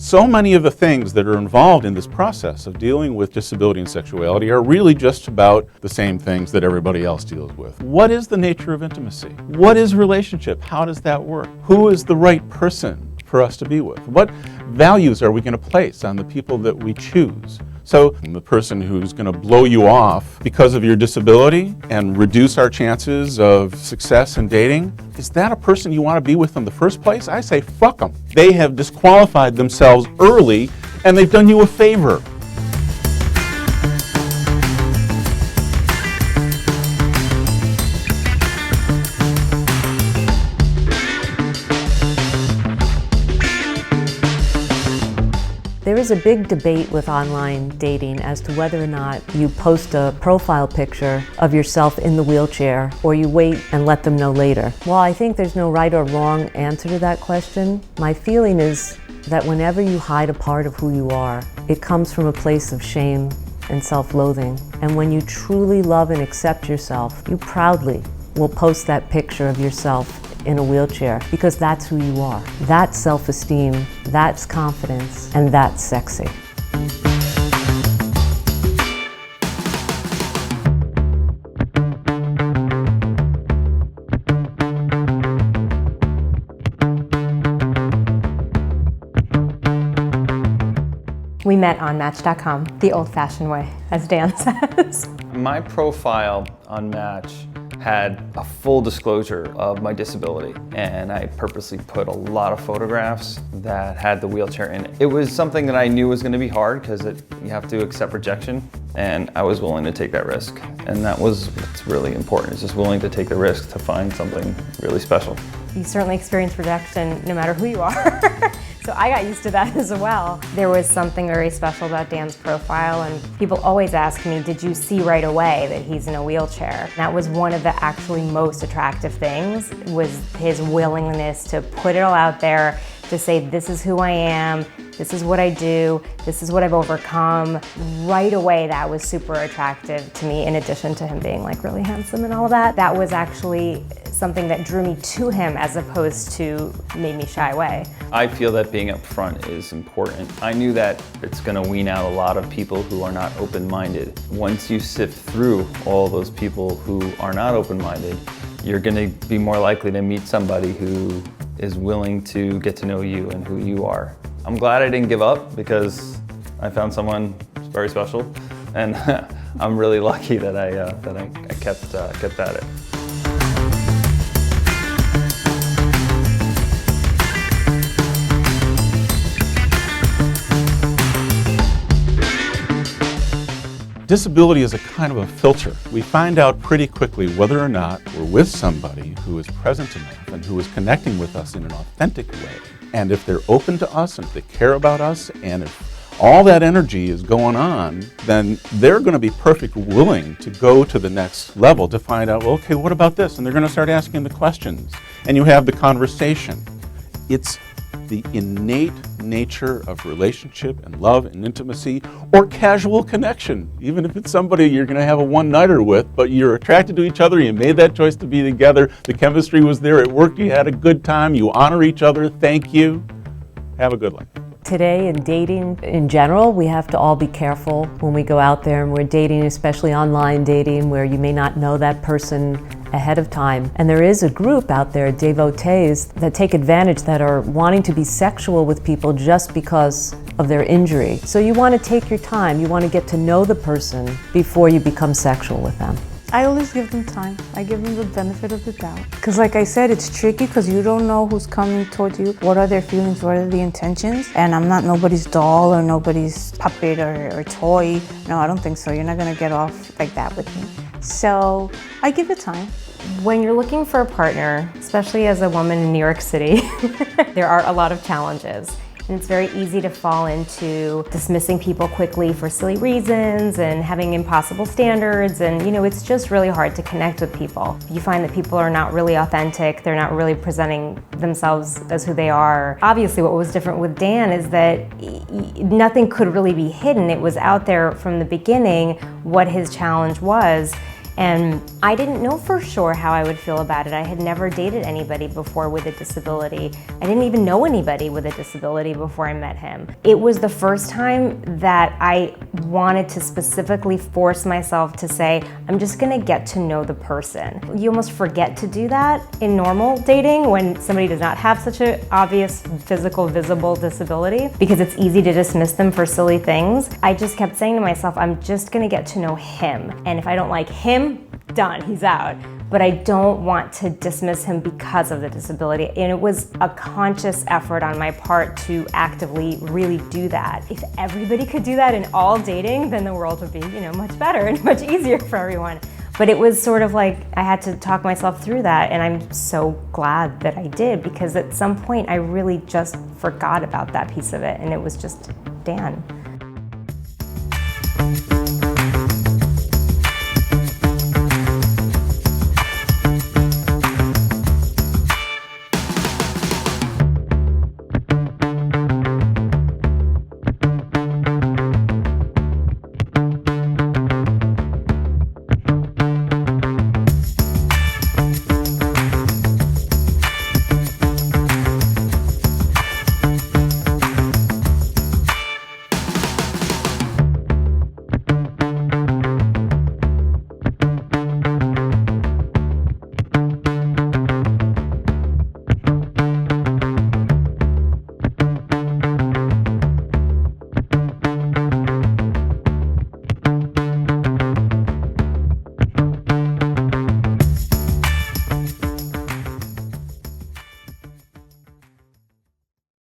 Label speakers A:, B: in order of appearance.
A: So many of the things that are involved in this process of dealing with disability and sexuality are really just about the same things that everybody else deals with. What is the nature of intimacy? What is relationship? How does that work? Who is the right person for us to be with? What values are we going to place on the people that we choose? So the person who's going to blow you off because of your disability and reduce our chances of success in dating, is that a person you want to be with in the first place? I say fuck them. They have disqualified themselves early and they've done you a favor.
B: There is a big debate with online dating as to whether or not you post a profile picture of yourself in the wheelchair or you wait and let them know later. While I think there's no right or wrong answer to that question, my feeling is that whenever you hide a part of who you are, it comes from a place of shame and self-loathing. And when you truly love and accept yourself, you proudly will post that picture of yourself in a wheelchair, because that's who you are. That's self-esteem, that's confidence, and that's sexy.
C: We met on Match.com, the old-fashioned way, as Dan says.
D: My profile on Match had a full disclosure of my disability, and I purposely put a lot of photographs that had the wheelchair in it. It was something that I knew was going to be hard because you have to accept rejection, and I was willing to take that risk. And that was what's really important, is just willing to take the risk to find something really special.
C: You certainly experience rejection no matter who you are. So I got used to that as well. There was something very special about Dan's profile, and people always ask me, did you see right away that he's in a wheelchair? That was one of the actually most attractive things, was his willingness to put it all out there, to say, this is who I am, this is what I do, this is what I've overcome. Right away, that was super attractive to me, in addition to him being like really handsome and all of that. That was actually something that drew me to him as opposed to made me shy away.
D: I feel that being up front is important. I knew that it's going to wean out a lot of people who are not open-minded. Once you sift through all those people who are not open-minded, you're going to be more likely to meet somebody who is willing to get to know you and who you are. I'm glad I didn't give up, because I found someone very special, and I'm really lucky that I kept at it.
A: Disability is a kind of a filter. We find out pretty quickly whether or not we're with somebody who is present enough and who is connecting with us in an authentic way. And if they're open to us, and if they care about us, and if all that energy is going on, then they're going to be perfectly willing to go to the next level to find out, well, okay, what about this? And they're going to start asking the questions, and you have the conversation. It's the innate nature of relationship and love and intimacy, or casual connection. Even if it's somebody you're going to have a one-nighter with, but you're attracted to each other, you made that choice to be together, the chemistry was there, it worked, you had a good time, you honor each other, thank you. Have a good life.
B: Today, in dating in general, we have to all be careful when we go out there and we're dating, especially online dating, where you may not know that person ahead of time. And there is a group out there, devotees, that take advantage, that are wanting to be sexual with people just because of their injury. So you want to take your time, you want to get to know the person before you become sexual with them.
E: I always give them time. I give them the benefit of the doubt. Because like I said, it's tricky because you don't know who's coming towards you. What are their feelings? What are the intentions? And I'm not nobody's doll or nobody's puppet or toy. No, I don't think so. You're not going to get off like that with me. So I give it time.
C: When you're looking for a partner, especially as a woman in New York City, there are a lot of challenges. And it's very easy to fall into dismissing people quickly for silly reasons and having impossible standards, and it's just really hard to connect with people. You find that people are not really authentic, they're not really presenting themselves as who they are. Obviously what was different with Dan is that nothing could really be hidden. It was out there from the beginning what his challenge was. And I didn't know for sure how I would feel about it. I had never dated anybody before with a disability. I didn't even know anybody with a disability before I met him. It was the first time that I wanted to specifically force myself to say, I'm just gonna get to know the person. You almost forget to do that in normal dating when somebody does not have such an obvious physical, visible disability, because it's easy to dismiss them for silly things. I just kept saying to myself, I'm just gonna get to know him. And if I don't like him, done, he's out. But I don't want to dismiss him because of the disability. And it was a conscious effort on my part to actively really do that. If everybody could do that in all dating, then the world would be, much better and much easier for everyone. But it was sort of like I had to talk myself through that, and I'm so glad that I did, because at some point I really just forgot about that piece of it, and it was just Dan.